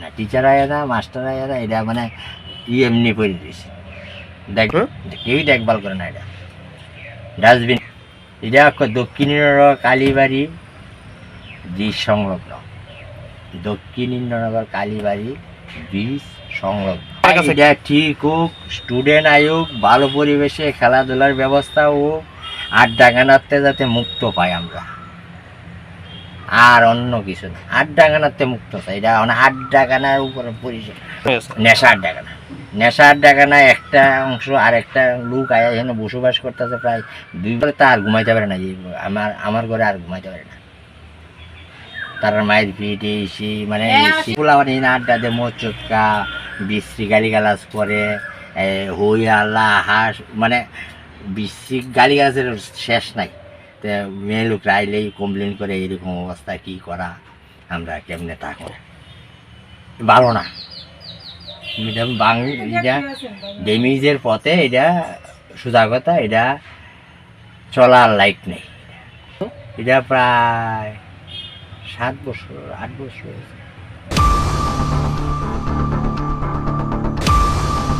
না, টিচার আয় না, মাস্টার আয় না, এটা মানে এমনি করে দিয়েছে, দেখ কেউই দেখভাল করে না। এটা ডাস্টবিন, এটা দক্ষিণের কালীবাড়ি ব্রিজ সংলগ্ন, দক্ষিণ ইন্দ্রনগর কালীবাড়ি ব্রিজ সংলগ্ন। এটা ঠিক হোক, স্টুডেন্ট আয়োগ, ভালো পরিবেশে খেলাধুলার ব্যবস্থা হোক, আড্ডা গানাতে যাতে মুক্ত পাই আমরা, আর অন্য কিছু না। আড্ডা গানাতে মুক্ত চাই, এটা মানে আড্ডা গানার উপরে পরিচয়, নেশা আড্ডা গানা, নেশা আড্ডা গানা একটা অংশ। আর একটা লোক আয়া এখানে বসবাস করতেছে প্রায় 2 বছর, তা আর ঘুমাইতে পারে না। যে আমার ঘরে আর ঘুমাইতে পারে না, তার মায়ের পিঠ এসে মানে পোলাবার এই আড্ডা দিয়ে মোচকা বিশ্রী গালিগালাজ করে, হই আল্লাহ হাঁস, মানে বিশ্রী গালিগালাজের শেষ নাই। তো মেয়ে লোকরা আইলেই কমপ্লেন করে, এরকম অবস্থা কি করা, আমরা কেমনে তা করে, ভালো না। এটা ড্যামেজের পথে, এটা সোজা কথা, এটা চলার লাইক নেই। এটা প্রায় 7 বছর 8 বছর।